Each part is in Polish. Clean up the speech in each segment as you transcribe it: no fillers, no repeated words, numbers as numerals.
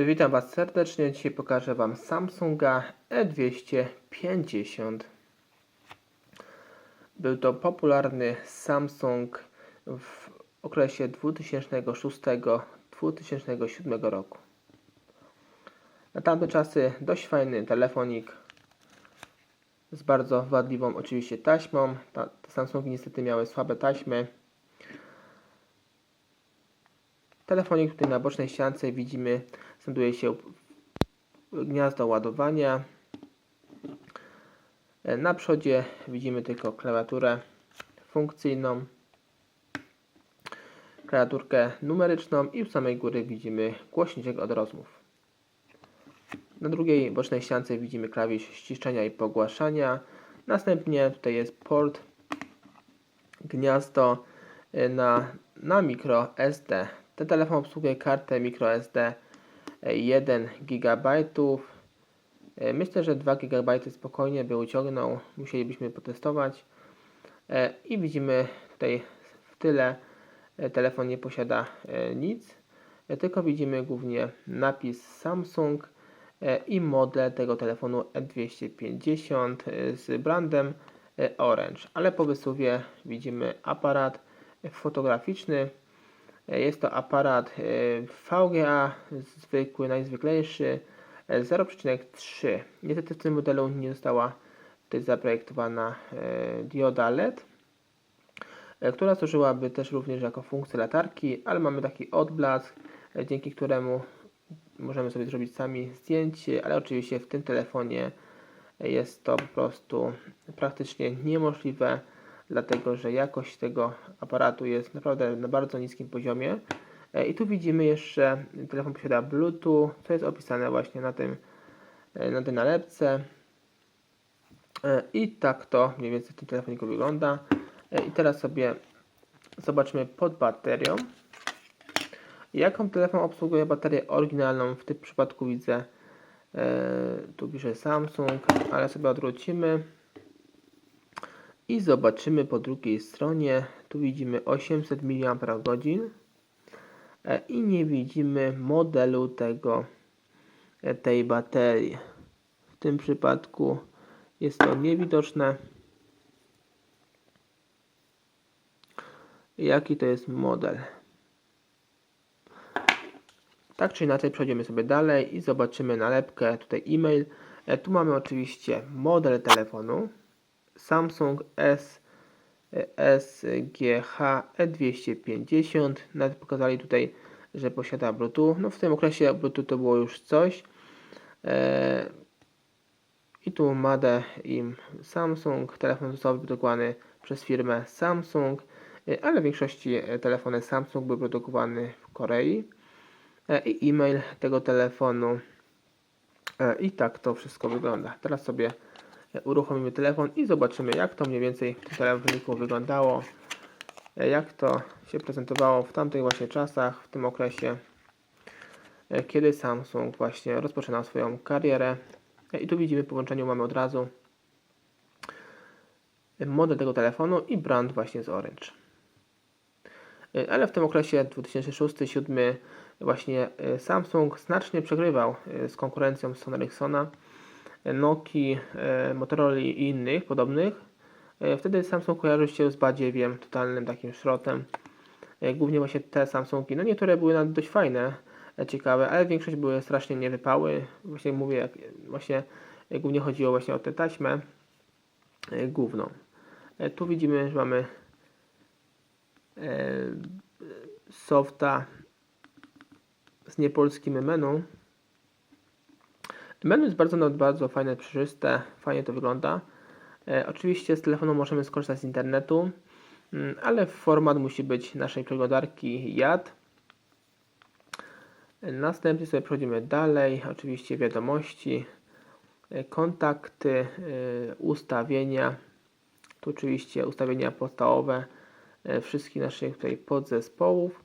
Witam Was serdecznie. Dzisiaj pokażę Wam Samsunga E250. Był to popularny Samsung w okresie 2006-2007 roku. Na tamte czasy dość fajny telefonik z bardzo wadliwą oczywiście taśmą. Te Samsungi niestety miały słabe taśmy. Telefonik tutaj na bocznej ściance widzimy, znajduje się gniazdo ładowania. Na przodzie widzimy tylko klawiaturę funkcyjną, klawiaturkę numeryczną i u samej góry widzimy głośniczek od rozmów. Na drugiej bocznej ściance widzimy klawisz ściszczenia i pogłaszania. Następnie tutaj jest port, gniazdo na micro SD. Ten telefon obsługuje kartę microSD 1 GB. Myślę, że 2 GB spokojnie by uciągnął. Musielibyśmy potestować. I widzimy tutaj w tyle telefon nie posiada nic, tylko widzimy głównie napis Samsung i model tego telefonu E250 z brandem Orange. Ale po wysuwie widzimy aparat fotograficzny. Jest to aparat VGA, zwykły, najzwyklejszy, 0,3. Niestety w tym modelu nie została tutaj zaprojektowana dioda LED, która służyłaby też również jako funkcja latarki, ale mamy taki odblask, dzięki któremu możemy sobie zrobić sami zdjęcie, ale oczywiście w tym telefonie jest to po prostu praktycznie niemożliwe, dlatego że jakość tego aparatu jest naprawdę na bardzo niskim poziomie. I tu widzimy jeszcze, telefon posiada Bluetooth, co jest opisane właśnie na tej nalepce. I tak to mniej więcej w tym telefoniku wygląda. I teraz sobie zobaczmy pod baterią. Jaką telefon obsługuje baterię oryginalną? W tym przypadku widzę, tu pisze Samsung, ale sobie odwrócimy i zobaczymy po drugiej stronie. Tu widzimy 800 mAh i nie widzimy modelu tej baterii. W tym przypadku jest to niewidoczne. Jaki to jest model? Tak czy inaczej przejdziemy sobie dalej i zobaczymy nalepkę, tutaj e-mail. Tu mamy oczywiście model telefonu Samsung SGH E250. Nawet pokazali tutaj, że posiada Bluetooth. No w tym okresie Bluetooth to było już coś. I tu Made in Samsung. Telefon został wyprodukowany przez firmę Samsung, ale w większości telefony Samsung były produkowane w Korei. I e-mail tego telefonu. I tak to wszystko wygląda. Teraz sobie uruchomimy telefon i zobaczymy, jak to mniej więcej w tym telefoniku wyglądało, jak to się prezentowało w tamtych właśnie czasach, w tym okresie, kiedy Samsung właśnie rozpoczynał swoją karierę. I tu widzimy, po włączeniu mamy od razu model tego telefonu i brand właśnie z Orange. Ale w tym okresie 2006-2007 właśnie Samsung znacznie przegrywał z konkurencją Sony Ericssona, Nokii, Motorola i innych podobnych. Wtedy Samsung kojarzył się z badziewiem, totalnym takim szrotem. Głównie właśnie te Samsungi, no niektóre były nawet dość fajne, ciekawe, ale większość były strasznie niewypały. Właśnie mówię, właśnie głównie chodziło właśnie o tę taśmę główną. Tu widzimy, że mamy softa z niepolskim menu. Menu jest bardzo fajne, przejrzyste, fajnie to wygląda. Oczywiście z telefonu możemy skorzystać z internetu, ale format musi być naszej przeglądarki JAT. Następnie sobie przechodzimy dalej, oczywiście wiadomości, kontakty, ustawienia. Tu oczywiście ustawienia podstawowe wszystkich naszych tutaj podzespołów.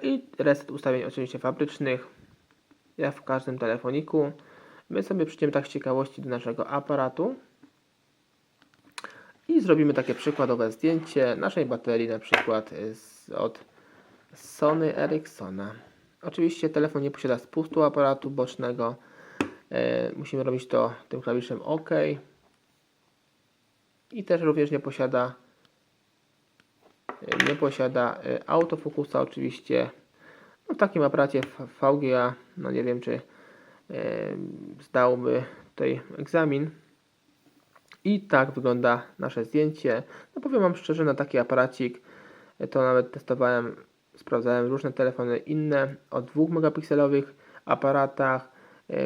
I reset ustawień oczywiście fabrycznych, jak w każdym telefoniku. My sobie przejdziemy tak z ciekawości do naszego aparatu i zrobimy takie przykładowe zdjęcie naszej baterii, na przykład od Sony Ericssona. Oczywiście telefon nie posiada spustu aparatu bocznego. Musimy robić to tym klawiszem OK. I też również nie posiada autofokusa oczywiście. No, w takim aparacie VGA, no nie wiem czy zdałby tutaj egzamin. I tak wygląda nasze zdjęcie. No powiem wam szczerze, na taki aparacik to nawet testowałem, sprawdzałem różne telefony inne o 2 megapikselowych aparatach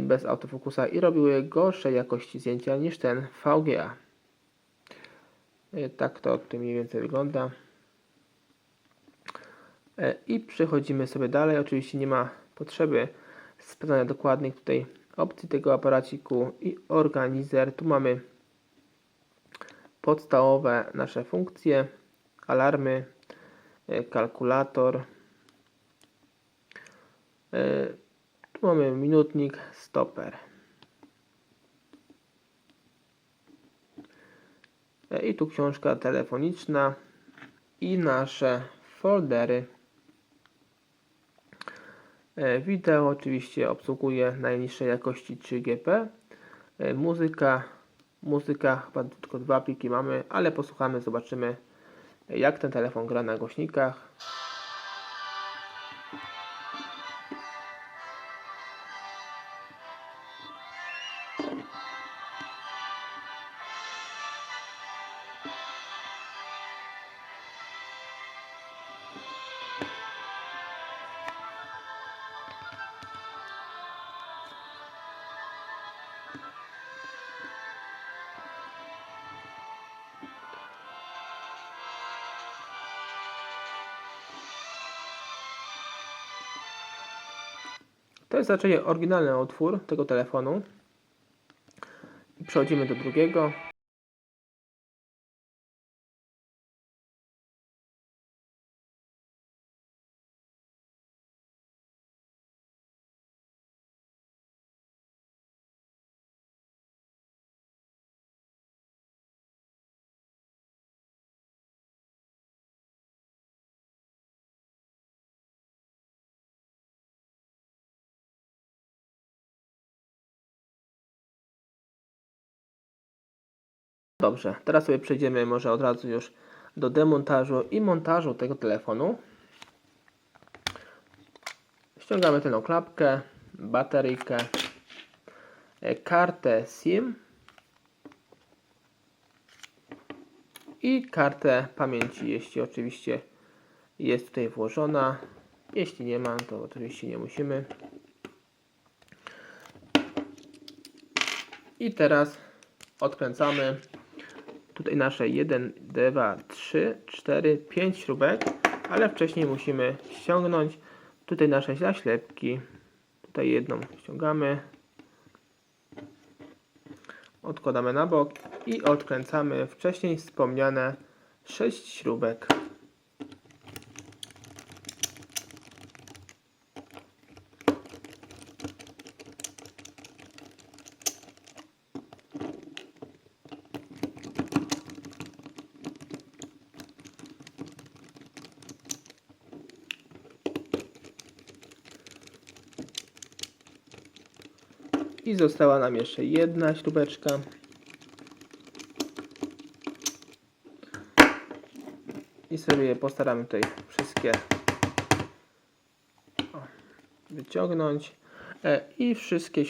bez autofokusa i robiły gorszej jakości zdjęcia niż ten VGA. Tak to tutaj mniej więcej wygląda. I przechodzimy sobie dalej. Oczywiście nie ma potrzeby sprawdzania dokładnych tutaj opcji tego aparaciku i organizer. Tu mamy podstawowe nasze funkcje, alarmy, kalkulator. Tu mamy minutnik, stoper. I tu książka telefoniczna i nasze foldery. Wideo oczywiście obsługuje najniższej jakości 3GP. Muzyka chyba tylko 2 pliki mamy, ale posłuchamy, zobaczymy jak ten telefon gra na głośnikach. To jest raczej oryginalny utwór tego telefonu. I przechodzimy do drugiego. Dobrze, teraz sobie przejdziemy może od razu już do demontażu i montażu tego telefonu. Ściągamy tę oklapkę, bateryjkę, kartę SIM i kartę pamięci, jeśli oczywiście jest tutaj włożona. Jeśli nie ma, to oczywiście nie musimy. I teraz odkręcamy tutaj nasze 1, 2, 3, 4, 5 śrubek, ale wcześniej musimy ściągnąć tutaj nasze zaślepki. Tutaj jedną ściągamy, odkładamy na bok i odkręcamy wcześniej wspomniane 6 śrubek. I została nam jeszcze jedna śrubeczka. I sobie je postaramy tutaj wszystkie wyciągnąć. I wszystkie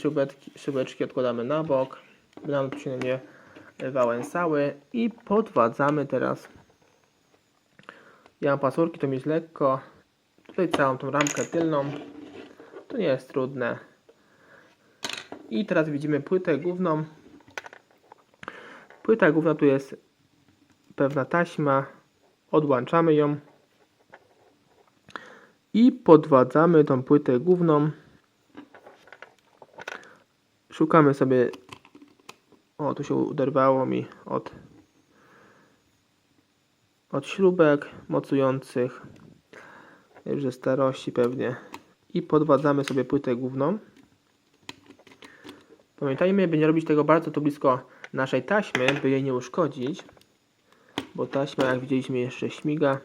śrubeczki odkładamy na bok, by nam się nie wałęsały. I podwadzamy teraz. Ja mam pasurki, to mieć lekko. Tutaj całą tą ramkę tylną. To nie jest trudne. I teraz widzimy płytę główną. Płyta główna, tu jest pewna taśma. Odłączamy ją. I podwadzamy tą płytę główną. Szukamy sobie... O, tu się uderwało mi od śrubek mocujących. Już ze starości pewnie. I podwadzamy sobie płytę główną. Pamiętajmy, by nie robić tego bardzo tu blisko naszej taśmy, by jej nie uszkodzić. Bo taśma, jak widzieliśmy, jeszcze śmiga.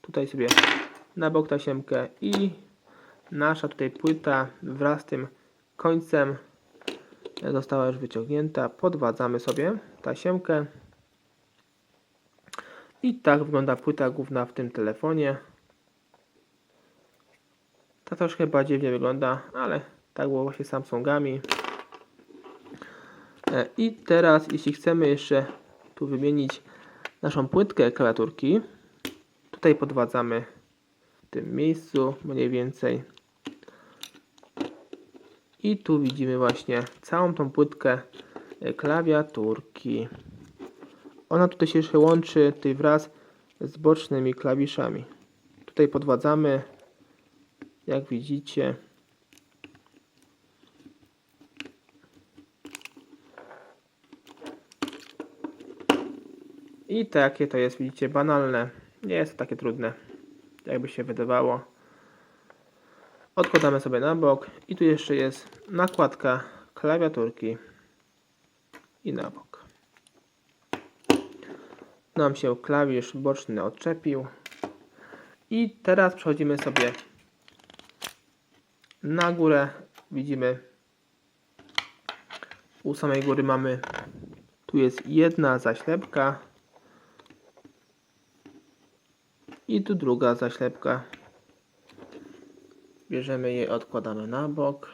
Tutaj sobie na bok tasiemkę i nasza tutaj płyta wraz z tym końcem została już wyciągnięta. Podwadzamy sobie tasiemkę. I tak wygląda płyta główna w tym telefonie. Ta troszkę chyba dziwnie wygląda, ale tak było właśnie z Samsungami. I teraz, jeśli chcemy jeszcze tu wymienić naszą płytkę klawiaturki, tutaj podwadzamy w tym miejscu mniej więcej. I tu widzimy właśnie całą tą płytkę klawiaturki. Ona tutaj się jeszcze łączy tutaj wraz z bocznymi klawiszami. Tutaj podwadzamy, jak widzicie. I takie to jest, widzicie, banalne. Nie jest to takie trudne, jakby się wydawało. Odkładamy sobie na bok i tu jeszcze jest nakładka klawiaturki i na bok. Nam się klawisz boczny odczepił. I teraz przechodzimy sobie na górę. Widzimy, u samej góry mamy, tu jest jedna zaślepka i tu druga zaślepka. Bierzemy je, odkładamy na bok.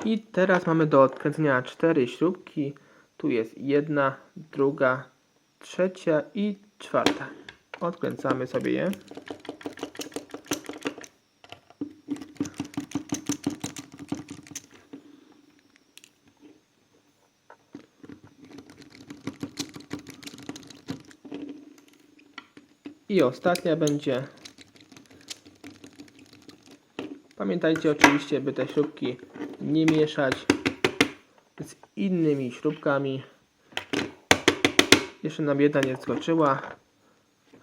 I teraz mamy do odkręcenia 4 śrubki. Tu jest jedna, druga, trzecia i czwarta. Odkręcamy sobie je. I ostatnia będzie. Pamiętajcie oczywiście, by te śrubki nie mieszać z innymi śrubkami. Jeszcze nam jedna nie skoczyła.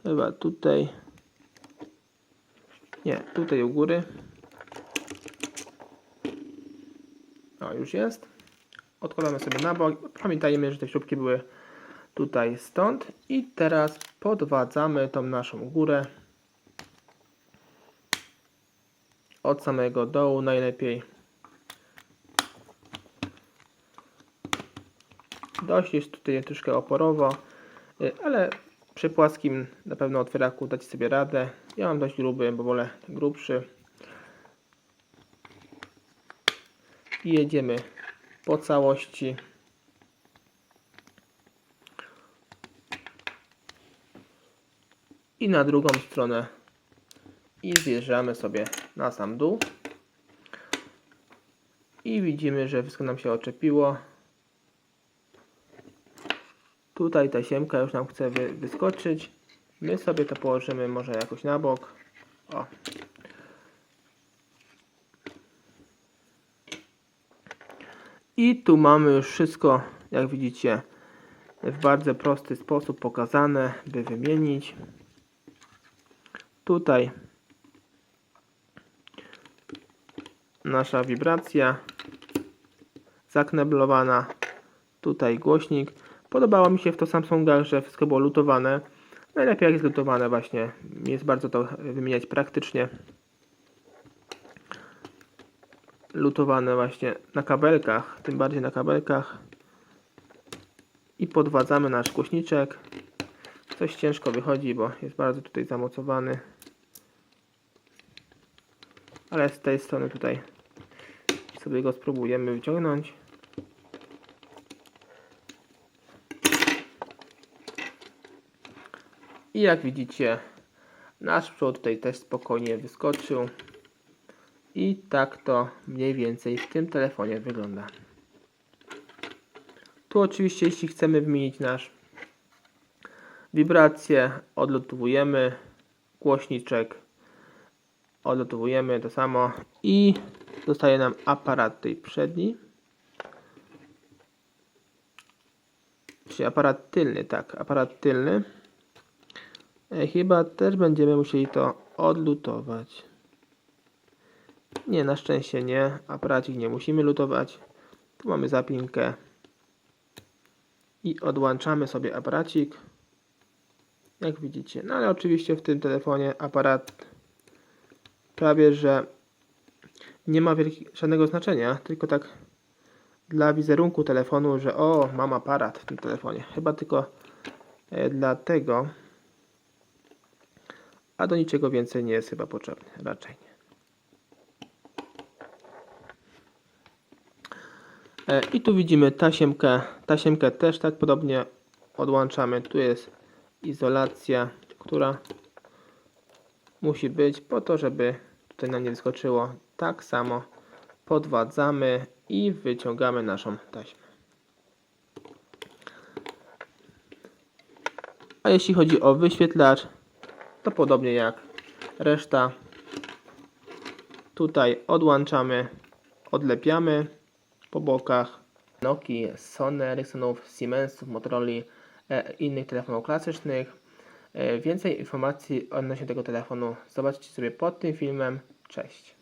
Chyba tutaj. Nie, tutaj u góry. O, już jest. Odkładamy sobie na bok. Pamiętajmy, że te śrubki były tutaj stąd. I teraz podwadzamy tą naszą górę. Od samego dołu najlepiej. Dość jest tutaj troszkę oporowo, ale przy płaskim na pewno otwieraku dacie sobie radę. Ja mam dość gruby, bo wolę grubszy. I jedziemy po całości. I na drugą stronę. I zjeżdżamy sobie na sam dół. I widzimy, że wszystko nam się odczepiło. Tutaj tasiemka już nam chce wyskoczyć. My sobie to położymy może jakoś na bok. O. I tu mamy już wszystko, jak widzicie, w bardzo prosty sposób pokazane, by wymienić. Tutaj nasza wibracja zakneblowana. Tutaj głośnik. Podobało mi się w to Samsungach, że wszystko było lutowane. Najlepiej jak jest lutowane właśnie. Jest bardzo to wymieniać praktycznie. Lutowane właśnie na kabelkach, tym bardziej na kabelkach. I podwadzamy nasz głośniczek. Coś ciężko wychodzi, bo jest bardzo tutaj zamocowany. Ale z tej strony tutaj sobie go spróbujemy wyciągnąć. I jak widzicie, nasz przód tutaj też spokojnie wyskoczył. I tak to mniej więcej w tym telefonie wygląda. Tu oczywiście, jeśli chcemy wymienić nasz wibrację, odlutowujemy głośniczek, odlutowujemy to samo i zostaje nam aparat tej przedni. Czyli aparat tylny, tak, aparat tylny. Chyba też będziemy musieli to odlutować. Nie, na szczęście nie. Aparacik nie musimy lutować. Tu mamy zapinkę. I odłączamy sobie aparacik. jak widzicie. No ale oczywiście w tym telefonie aparat prawie że nie ma żadnego znaczenia, tylko tak dla wizerunku telefonu, że o, mam aparat w tym telefonie. Chyba tylko dlatego, a do niczego więcej nie jest chyba potrzebny, raczej nie. I tu widzimy tasiemkę. Tasiemkę też tak podobnie odłączamy. Tu jest izolacja, która musi być po to, żeby tutaj nam nie wyskoczyło. Tak samo podwadzamy i wyciągamy naszą taśmę. A jeśli chodzi o wyświetlacz, to podobnie jak reszta. Tutaj odłączamy, odlepiamy po bokach. Nokii, Sony, Ericssonów, Siemensów, Motorola, innych telefonów klasycznych. Więcej informacji odnośnie tego telefonu zobaczcie sobie pod tym filmem. Cześć.